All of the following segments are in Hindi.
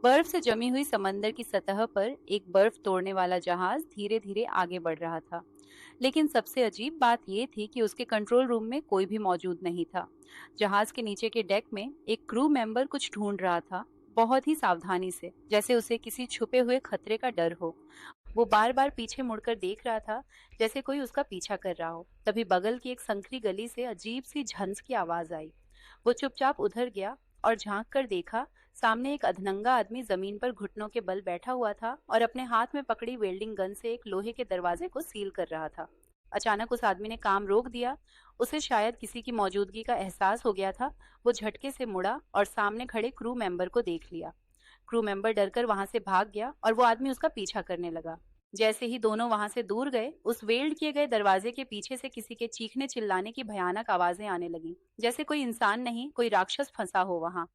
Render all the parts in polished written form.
बर्फ से जमी हुई समंदर की सतह पर एक बर्फ तोड़ने वाला जहाज धीरे धीरे आगे बढ़ रहा था। लेकिन सबसे अजीब बात यह थी कि उसके कंट्रोल रूम में कोई भी मौजूद नहीं था। जहाज के नीचे के डेक में एक क्रू मेंबर कुछ ढूंढ रहा था, बहुत ही सावधानी से, जैसे उसे किसी छुपे हुए खतरे का डर हो। वो बार बार पीछे मुड़कर देख रहा था, जैसे कोई उसका पीछा कर रहा हो। तभी बगल की एक संकरी गली से अजीब सी झंझ की आवाज आई। वो चुपचाप उधर गया और झांक कर देखा। सामने एक अधनंगा आदमी जमीन पर घुटनों के बल बैठा हुआ था और अपने हाथ में पकड़ी वेल्डिंग गन से एक लोहे के दरवाजे को सील कर रहा था। अचानक उस आदमी ने काम रोक दिया। उसे शायद किसी की मौजूदगी का एहसास हो गया था। वो झटके से मुड़ा और सामने खड़े क्रू मेंबर को देख लिया। क्रू मेंबर डरकर वहां से भाग गया और वो आदमी उसका पीछा करने लगा। जैसे ही दोनों वहां से दूर गए, उस वेल्ड किए गए दरवाजे के पीछे से किसी के चीखने चिल्लाने की भयानक आवाजें आने लगीं, जैसे कोई इंसान नहीं, कोई राक्षस फंसा हो वहां।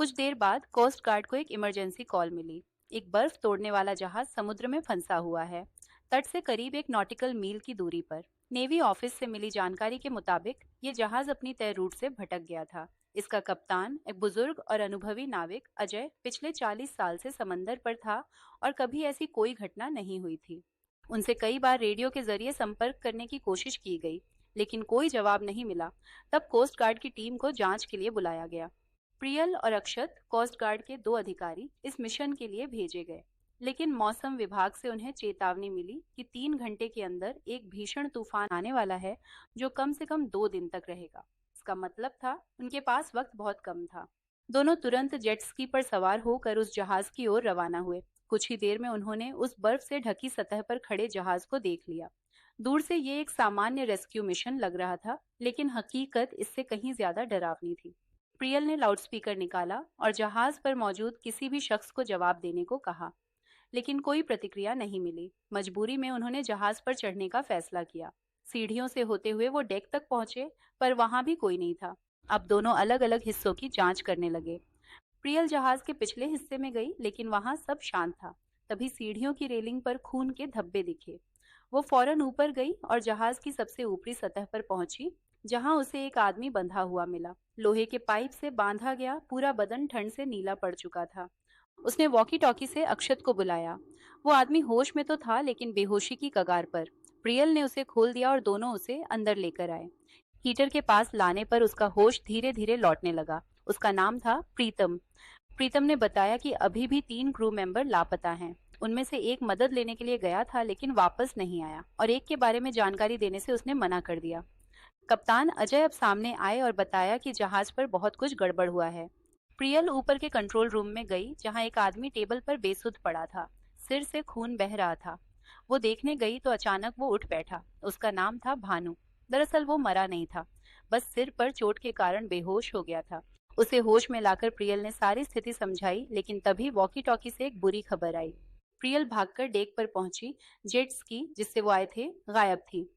कुछ देर बाद कोस्ट गार्ड को एक इमरजेंसी कॉल मिली। एक बर्फ तोड़ने वाला जहाज समुद्र में फंसा हुआ है, तट से करीब एक नॉटिकल मील की दूरी पर। नेवी ऑफिस से मिली जानकारी के मुताबिक ये जहाज अपनी तय रूट से भटक गया था। इसका कप्तान, एक बुजुर्ग और अनुभवी नाविक अजय, पिछले 40 साल से समंदर पर था और कभी ऐसी कोई घटना नहीं हुई थी। उनसे कई बार रेडियो के जरिए संपर्क करने की कोशिश की गई, लेकिन कोई जवाब नहीं मिला। तब कोस्ट गार्ड की टीम को जांच के लिए बुलाया गया। प्रियल और अक्षत, कोस्ट गार्ड के दो अधिकारी, इस मिशन के लिए भेजे गए। लेकिन मौसम विभाग से उन्हें चेतावनी मिली कि 3 घंटे के अंदर एक भीषण तूफान आने वाला है, जो कम से कम 2 दिन तक रहेगा। इसका मतलब था उनके पास वक्त बहुत कम था। दोनों तुरंत जेट स्की पर सवार होकर उस जहाज की ओर रवाना हुए। कुछ ही देर में उन्होंने उस बर्फ से ढकी सतह पर खड़े जहाज को देख लिया। दूर से ये एक सामान्य रेस्क्यू मिशन लग रहा था, लेकिन हकीकत इससे कहीं ज्यादा डरावनी थी। प्रियल ने लाउडस्पीकर निकाला और जहाज पर मौजूद किसी भी शख्स को जवाब देने को कहा, लेकिन कोई प्रतिक्रिया नहीं मिली। मजबूरी में उन्होंने जहाज पर चढ़ने का फैसला किया। सीढ़ियों से होते हुए वो डेक तक पहुंचे, पर वहां भी कोई नहीं था। अब दोनों अलग अलग हिस्सों की जांच करने लगे। प्रियल जहाज के पिछले हिस्से में गई, लेकिन वहां सब शांत था। तभी सीढ़ियों की रेलिंग पर खून के धब्बे दिखे। वो फौरन ऊपर गई और जहाज की सबसे ऊपरी सतह पर पहुंची, जहां उसे एक आदमी बंधा हुआ मिला। लोहे के पाइप से बांधा गया पूरा बदन ठंड से नीला पड़ चुका था। उसने वॉकी टॉकी से अक्षत को बुलाया। वो आदमी होश में तो था, लेकिन बेहोशी की कगार पर। प्रियल ने उसे खोल दिया और दोनों उसे अंदर लेकर आए। हीटर के पास लाने पर उसका होश धीरे धीरे लौटने लगा। उसका नाम था प्रीतम। प्रीतम ने बताया कि अभी भी 3 क्रू मेंबर लापता हैं। उनमें से एक मदद लेने के लिए गया था, लेकिन वापस नहीं आया, और एक के बारे में जानकारी देने से उसने मना कर दिया। कप्तान अजय अब सामने आए और बताया कि जहाज पर बहुत कुछ गड़बड़ हुआ है। प्रियल ऊपर के कंट्रोल रूम में गई, जहां एक आदमी टेबल पर बेसुध पड़ा था। सिर से खून बह रहा था। वो देखने गई तो अचानक वो उठ बैठा। उसका नाम था भानु। दरअसल वो मरा नहीं था, बस सिर पर चोट के कारण बेहोश हो गया था। उसे होश में लाकर प्रियल ने सारी स्थिति समझाई, लेकिन तभी वॉकी टॉकी से एक बुरी खबर आई। प्रियल भागकर डेक पर पहुंची। जेट स्की जिससे वो आए थे गायब थी।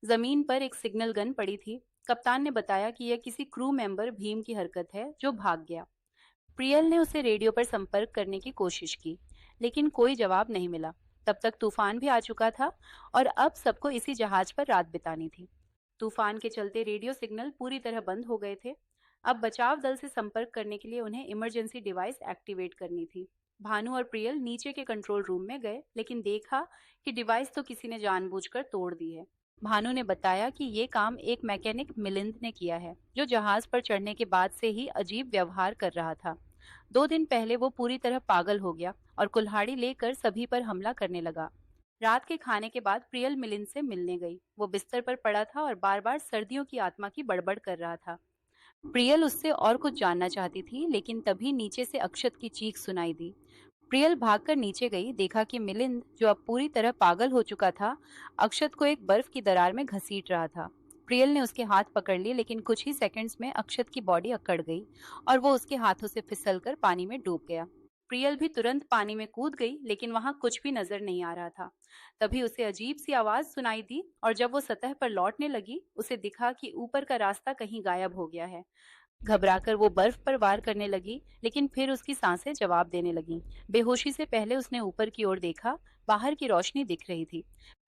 जमीन पर एक सिग्नल गन पड़ी थी। कप्तान ने बताया कि यह किसी क्रू मेंबर भीम की हरकत है, जो भाग गया। प्रियल ने उसे रेडियो पर संपर्क करने की कोशिश की, लेकिन कोई जवाब नहीं मिला। तब तक तूफान भी आ चुका था और अब सबको इसी जहाज पर रात बितानी थी। तूफान के चलते रेडियो सिग्नल पूरी तरह बंद हो गए थे। अब बचाव दल से संपर्क करने के लिए उन्हें इमरजेंसी डिवाइस एक्टिवेट करनी थी। भानु और प्रियल नीचे के कंट्रोल रूम में गए, लेकिन देखा कि डिवाइस तो किसी ने जानबूझकर तोड़ दी है। भानु ने बताया कि ये काम एक मैकेनिक मिलिंद ने किया है, जो जहाज पर चढ़ने के बाद से ही अजीब व्यवहार कर रहा था। 2 दिन पहले वो पूरी तरह पागल हो गया और कुल्हाड़ी लेकर सभी पर हमला करने लगा। रात के खाने के बाद प्रियल मिलिंद से मिलने गई। वो बिस्तर पर पड़ा था और बार बार सर्दियों की आत्मा की बड़बड़ कर रहा था। प्रियल उससे और कुछ जानना चाहती थी, लेकिन तभी नीचे से अक्षत की चीख सुनाई दी। प्रियल भागकर नीचे गई, देखा कि मिलिंद, जो अब पूरी तरह पागल हो चुका था, अक्षत को एक बर्फ की दरार में घसीट रहा था। प्रियल ने उसके हाथ पकड़ लिए, लेकिन कुछ ही सेकंड्स में अक्षत की बॉडी अकड़ गई और वो उसके हाथों से फिसलकर पानी में डूब गया। प्रियल भी तुरंत पानी में कूद गई, लेकिन वहां कुछ भी नजर नहीं आ रहा था। तभी उसे अजीब सी आवाज सुनाई दी और जब वो सतह पर लौटने लगी, उसे दिखा कि ऊपर का रास्ता कहीं गायब हो गया है। घबराकर वो बर्फ पर वार करने लगी, लेकिन फिर उसकी सांसें जवाब देने लगीं। बेहोशी से पहले उसने ऊपर की ओर देखा। बाहर की रोशनी दिख रही थी।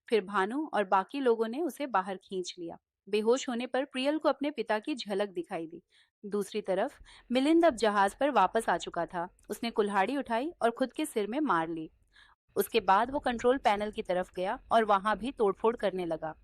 फिर भानु और बाकी लोगों ने उसे बाहर खींच लिया। बेहोश होने पर प्रियल को अपने पिता की झलक दिखाई दी। दूसरी तरफ मिलिंद अब जहाज पर वापस आ चुका था। उसने कुल्हाड़ी उठाई और खुद के सिर में मार ली। उसके बाद वो कंट्रोल पैनल की तरफ गया और वहां भी तोड़फोड़ करने लगा।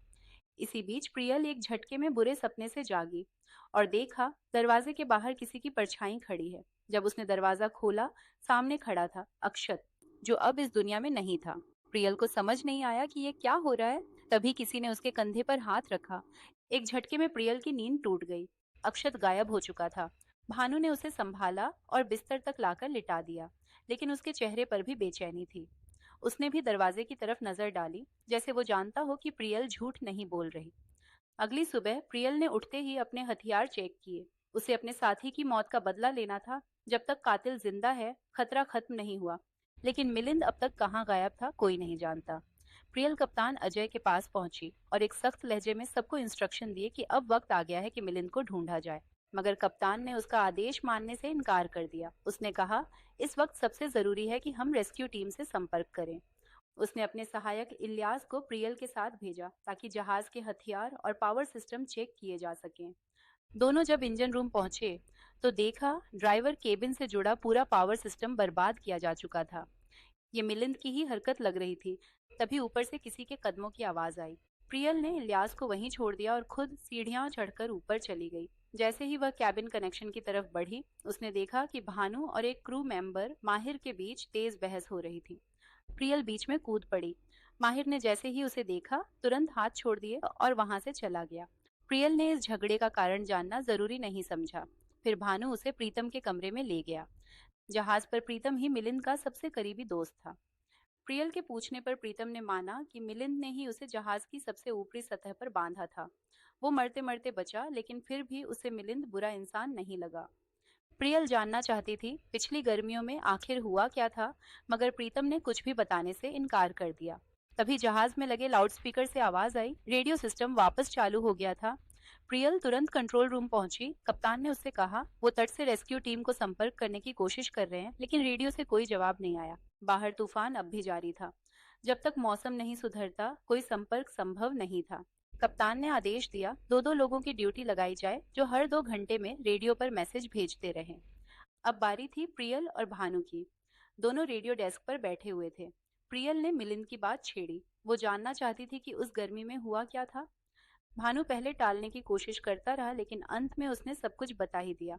इसी बीच प्रियल एक झटके में बुरे सपने से जागी और देखा दरवाजे के बाहर किसी की परछाई खड़ी है। जब उसने दरवाजा खोला, सामने खड़ा था अक्षत, जो अब इस दुनिया में नहीं था। प्रियल को समझ नहीं आया कि ये क्या हो रहा है। तभी किसी ने उसके कंधे पर हाथ रखा। एक झटके में प्रियल की नींद टूट गई। अक्षत गायब हो चुका था। भानु ने उसे संभाला और बिस्तर तक लाकर लिटा दिया, लेकिन उसके चेहरे पर भी बेचैनी थी। उसने भी दरवाजे की तरफ नजर डाली, जैसे वो जानता हो कि प्रियल झूठ नहीं बोल रही। अगली सुबह प्रियल ने उठते ही अपने हथियार चेक किए। उसे अपने साथी की मौत का बदला लेना था। जब तक कातिल जिंदा है, खतरा खत्म नहीं हुआ। लेकिन मिलिंद अब तक कहाँ गायब था, कोई नहीं जानता। प्रियल कप्तान अजय के पास पहुंची और एक सख्त लहजे में सबको इंस्ट्रक्शन दिए कि अब वक्त आ गया है कि मिलिंद को ढूंढा जाए। मगर कप्तान ने उसका आदेश मानने से इनकार कर दिया। उसने कहा, इस वक्त सबसे जरूरी है कि हम रेस्क्यू टीम से संपर्क करें। उसने अपने सहायक इलियास को प्रियल के साथ भेजा ताकि जहाज के हथियार और पावर सिस्टम चेक किए जा सकें। दोनों जब इंजन रूम पहुंचे तो देखा ड्राइवर केबिन से जुड़ा पूरा पावर सिस्टम बर्बाद किया जा चुका था। ये मिलिंद की ही हरकत लग रही थी। तभी ऊपर से किसी के कदमों की आवाज आई। प्रियल ने इलियास को वहीं छोड़ दिया और खुद सीढ़ियां चढ़कर ऊपर चली गई। जैसे ही वह कैबिन कनेक्शन की तरफ बढ़ी, उसने देखा कि भानु और एक क्रू मेंबर माहिर के बीच तेज बहस हो रही थी। प्रियल बीच में कूद पड़ी। माहिर ने जैसे ही उसे देखा, तुरंत हाथ छोड़ दिए और वहां से चला गया। प्रियल ने इस झगड़े का कारण जानना जरूरी नहीं समझा। फिर भानु उसे प्रीतम के कमरे में ले गया। जहाज पर प्रीतम ही मिलिंद का सबसे करीबी दोस्त था। प्रियल के पूछने पर प्रीतम ने माना कि मिलिंद ने ही उसे जहाज की सबसे ऊपरी सतह पर बांधा था। वो मरते मरते बचा, लेकिन फिर भी उसे मिलिंद बुरा इंसान नहीं लगा। प्रियल जानना चाहती थी पिछली गर्मियों में आखिर हुआ क्या था, मगर प्रीतम ने कुछ भी बताने से इनकार कर दिया। तभी जहाज में लगे लाउडस्पीकर से आवाज आई, रेडियो सिस्टम वापस चालू हो गया था। प्रियल तुरंत कंट्रोल रूम पहुंची। कप्तान ने उससे कहा वो तट से रेस्क्यू टीम को संपर्क करने की कोशिश कर रहे हैं, लेकिन रेडियो से कोई जवाब नहीं आया। बाहर तूफान अब भी जारी था। जब तक मौसम नहीं सुधरता, कोई संपर्क संभव नहीं था। कप्तान ने आदेश दिया, दो दो लोगों की ड्यूटी लगाई जाए जो हर 2 घंटे में रेडियो पर मैसेज भेजते रहें। अब बारी थी प्रियल और भानु की। दोनों रेडियो डेस्क पर बैठे हुए थे। प्रियल ने मिलिंद की बात छेड़ी। वो जानना चाहती थी कि उस गर्मी में हुआ क्या था। भानु पहले टालने की कोशिश करता रहा, लेकिन अंत में उसने सब कुछ बता ही दिया।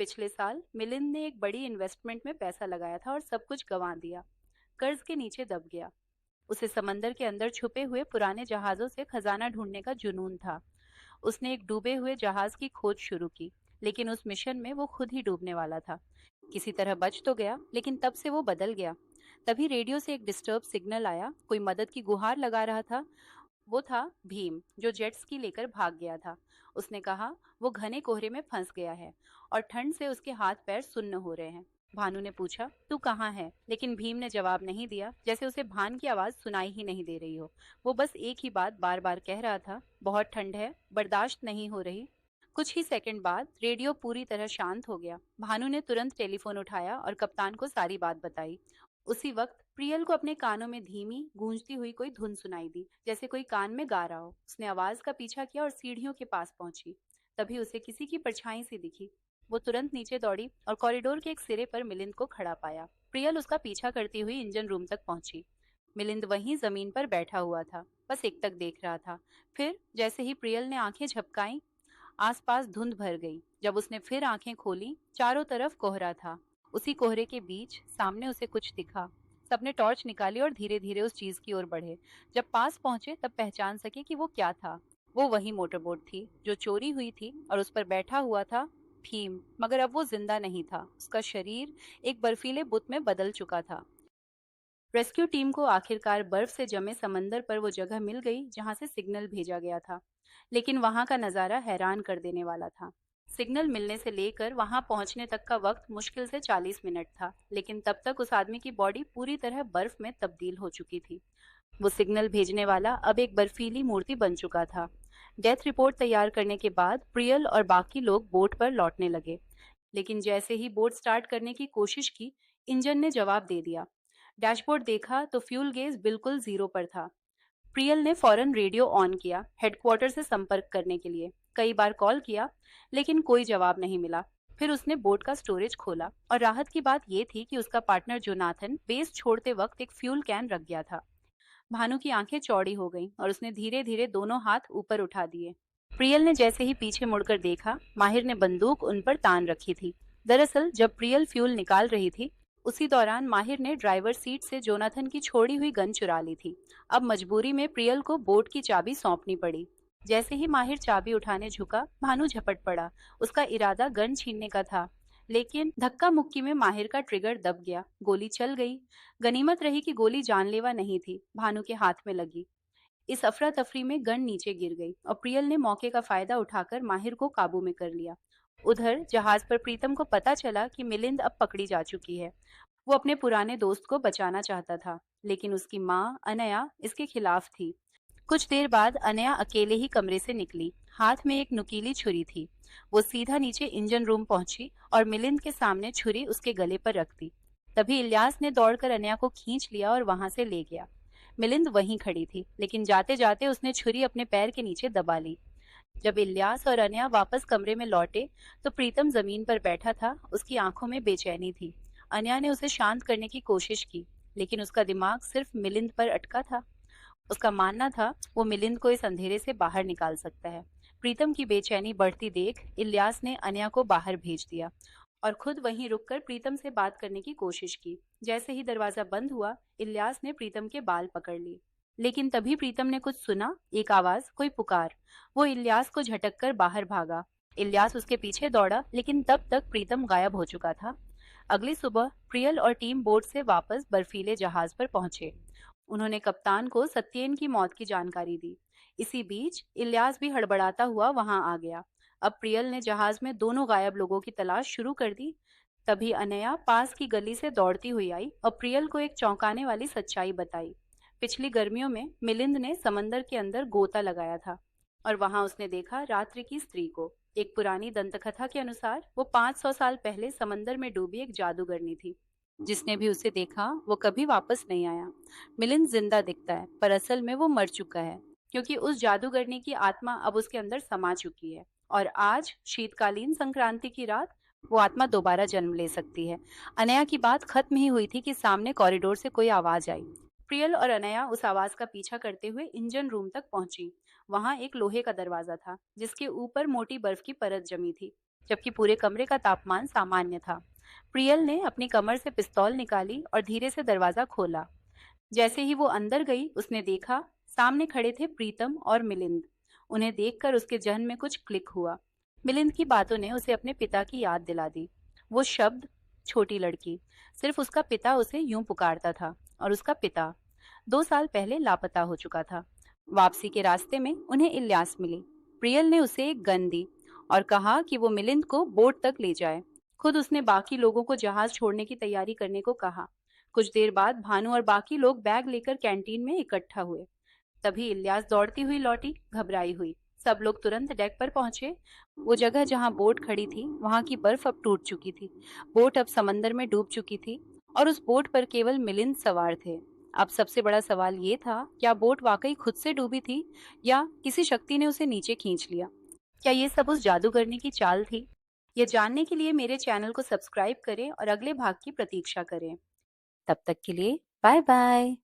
पिछले साल मिलिंद ने एक बड़ी इन्वेस्टमेंट में पैसा लगाया था और सब कुछ गंवा दिया। कर्ज के नीचे दब गया। उसे समंदर के अंदर छुपे हुए पुराने जहाजों से खजाना ढूंढने का जुनून था। उसने एक डूबे हुए जहाज की खोज शुरू की, लेकिन उस मिशन में वो खुद ही डूबने वाला था। किसी तरह बच तो गया, लेकिन तब से वो बदल गया। तभी रेडियो से एक डिस्टर्ब सिग्नल आया। कोई मदद की गुहार लगा रहा था। वो था भीम, जो जेट स्की लेकर भाग गया था। उसने कहा वो घने कोहरे में फंस गया है और ठंड से उसके हाथ पैर सुन्न हो रहे हैं। भानु ने पूछा, तू कहाँ है? लेकिन भीम ने जवाब नहीं दिया, जैसे उसे भान की आवाज सुनाई ही नहीं दे रही हो। वो बस एक ही बात बार बार कह रहा था, बहुत ठंड है, बर्दाश्त नहीं हो रही। कुछ ही सेकंड बाद रेडियो पूरी तरह शांत हो गया। भानु ने तुरंत टेलीफोन उठाया और कप्तान को सारी बात बताई। उसी वक्त प्रियल को अपने कानों में धीमी गूंजती हुई कोई धुन सुनाई दी, जैसे कोई कान में गा रहा हो। उसने आवाज का पीछा किया और सीढ़ियों के पास पहुंची। तभी उसे किसी की परछाई सी दिखी। वो तुरंत नीचे दौड़ी और कॉरिडोर के एक सिरे पर मिलिंद को खड़ा पाया। प्रियल उसका पीछा करती हुई इंजन रूम तक पहुंची। मिलिंद वहीं जमीन पर बैठा हुआ था, बस एकटक देख रहा था। फिर जैसे ही प्रियल ने आंखें झपकाई, आसपास धुंध भर गई। जब उसने फिर आंखें खोली, चारों तरफ कोहरा था। उसी कोहरे के बीच सामने उसे कुछ दिखा। सबने टॉर्च निकाली और धीरे धीरे उस चीज की ओर बढ़े। जब पास पहुंचे तब पहचान सके कि वो क्या था। वो वही मोटरबोट थी जो चोरी हुई थी और उस पर बैठा हुआ था भीम। मगर अब वो जिंदा नहीं था। उसका शरीर एक बर्फीले बुत में बदल चुका था। रेस्क्यू टीम को आखिरकार बर्फ से जमे समंदर पर वो जगह मिल गई जहां से सिग्नल भेजा गया था। लेकिन वहां का नजारा हैरान कर देने वाला था। सिग्नल मिलने से लेकर वहां पहुंचने तक का वक्त मुश्किल से 40 मिनट था, लेकिन तब तक उस आदमी की बॉडी पूरी तरह बर्फ में तब्दील हो चुकी थी। वो सिग्नल भेजने वाला अब एक बर्फीली मूर्ति बन चुका था। डेथ रिपोर्ट तैयार करने के बाद प्रियल और बाकी लोग बोट पर लौटने लगे। लेकिन जैसे ही बोट स्टार्ट करने की कोशिश की, इंजन ने जवाब दे दिया। डैशबोर्ड देखा तो फ्यूल गेज बिल्कुल जीरो पर था। प्रियल ने फौरन रेडियो ऑन किया, हेडक्वार्टर से संपर्क करने के लिए। कई बार कॉल किया, लेकिन कोई जवाब नहीं मिला। फिर उसने बोट का स्टोरेज खोला और राहत की बात यह थी कि उसका पार्टनर जोनाथन बेस छोड़ते वक्त एक फ्यूल कैन रख गया था। भानु की आंखें चौड़ी हो गईं और उसने धीरे धीरे दोनों हाथ ऊपर उठा दिए। प्रियल ने जैसे ही पीछे मुड़कर देखा, माहिर ने बंदूक उन पर तान रखी थी। दरअसल जब प्रियल फ्यूल निकाल रही थी, उसी दौरान माहिर ने ड्राइवर सीट से जोनाथन की छोड़ी हुई गन चुरा ली थी। अब मजबूरी में प्रियल को बोट की चाबी सौंपनी पड़ी। जैसे ही माहिर चाबी उठाने झुका, भानु झपट पड़ा। उसका इरादा गन छीनने का था, लेकिन धक्का मुक्की में माहिर का ट्रिगर दब गया। गोली चल गई। गनीमत रही कि गोली जानलेवा नहीं थी, भानु के हाथ में लगी। इस अफरा तफरी में गन नीचे गिर गई और प्रियल ने मौके का फायदा उठाकर माहिर को काबू में कर लिया। उधर जहाज पर प्रीतम को पता चला कि मिलिंद अब पकड़ी जा चुकी है। वो अपने पुराने दोस्त को बचाना चाहता था, लेकिन उसकी माँ अनया इसके खिलाफ थी। कुछ देर बाद अनया अकेले ही कमरे से निकली। हाथ में एक नुकीली छुरी थी। वो सीधा नीचे इंजन रूम पहुंची और मिलिंद के सामने छुरी उसके गले पर रख दी। तभी इलियास ने दौड़कर अनया को खींच लिया और वहां से ले गया। मिलिंद वहीं खड़ी थी, लेकिन जाते जाते उसने छुरी अपने पैर के नीचे दबा ली। जब इलियास और अनया वापस कमरे में लौटे, तो प्रीतम जमीन पर बैठा था। उसकी आंखों में बेचैनी थी। अनया ने उसे शांत करने की कोशिश की, लेकिन उसका दिमाग सिर्फ मिलिंद पर अटका था। उसका मानना था वो मिलिंद को इस अंधेरे से बाहर निकाल सकता है। प्रीतम की बेचैनी बढ़ती देख इलियास ने अनया को बाहर भेज दिया और खुद वहीं रुककर प्रीतम से बात करने की कोशिश की। जैसे ही दरवाजा बंद हुआ, इलियास ने प्रीतम के बाल पकड़ लिए। लेकिन तभी प्रीतम ने कुछ सुना, एक आवाज, कोई पुकार। वो इलियास को झटक कर बाहर भागा। इलियास उसके पीछे दौड़ा, लेकिन तब तक प्रीतम गायब हो चुका था। अगली सुबह प्रियल और टीम बोट से वापस बर्फीले जहाज पर पहुंचे। उन्होंने कप्तान को सत्येन की मौत की जानकारी दी। इसी बीच इलियास भी हड़बड़ाता हुआ वहां आ गया। अब प्रियल ने जहाज में दोनों गायब लोगों की तलाश शुरू कर दी। तभी अनया पास की गली से दौड़ती हुई आई और प्रियल को एक चौंकाने वाली सच्चाई बताई। पिछली गर्मियों में मिलिंद ने समंदर के अंदर गोता लगाया था और वहां उसने देखा रात्रि की स्त्री को। एक पुरानी दंतकथा के अनुसार वो 500 साल पहले समंदर में डूबी एक जादूगरनी थी। जिसने भी उसे देखा वो कभी वापस नहीं आया। मिलिंद जिंदा दिखता है, पर असल में वो मर चुका है, क्योंकि उस जादूगरनी की आत्मा अब उसके अंदर समा चुकी है। और आज शीतकालीन संक्रांति की रात वो आत्मा दोबारा जन्म ले सकती है। अनया की बात खत्म ही हुई थी कि सामने कॉरिडोर से कोई आवाज आई। प्रियल और अनया उस आवाज का पीछा करते हुए इंजन रूम तक पहुंची। वहां एक लोहे का दरवाजा था, जिसके ऊपर मोटी बर्फ की परत जमी थी, जबकि पूरे कमरे का तापमान सामान्य था। प्रियल ने अपनी कमर से पिस्तौल निकाली और धीरे से दरवाजा खोला। जैसे ही वो अंदर गई, उसने देखा सामने खड़े थे प्रीतम और मिलिंद। उन्हें देखकर उसके जहन में कुछ क्लिक हुआ। मिलिंद की बातों ने उसे अपने पिता की याद दिला दी। वो शब्द, छोटी लड़की, सिर्फ उसका पिता उसे यूं पुकारता था। और उसका पिता 2 साल पहले लापता हो चुका था। वापसी के रास्ते में उन्हें इलियास मिली। प्रियल ने उसे एक गन दी और कहा कि वो मिलिंद को बोट तक ले जाए। खुद उसने बाकी लोगों को जहाज छोड़ने की तैयारी करने को कहा। कुछ देर बाद भानु और बाकी लोग बैग लेकर कैंटीन में इकट्ठा हुए। तभी इलियास दौड़ती हुई लौटी, घबराई हुई। सब लोग तुरंत डेक पर पहुंचे। वो जगह जहां बोट खड़ी थी, वहां की बर्फ अब टूट चुकी थी। बोट अब समंदर में डूब चुकी थी और उस बोट पर केवल मिलिंद सवार थे। अब सबसे बड़ा सवाल ये था, क्या बोट वाकई खुद से डूबी थी या किसी शक्ति ने उसे नीचे खींच लिया? क्या ये सब उस जादूगरनी की चाल थी? ये जानने के लिए मेरे चैनल को सब्सक्राइब करें और अगले भाग की प्रतीक्षा करें। तब तक के लिए बाय बाय।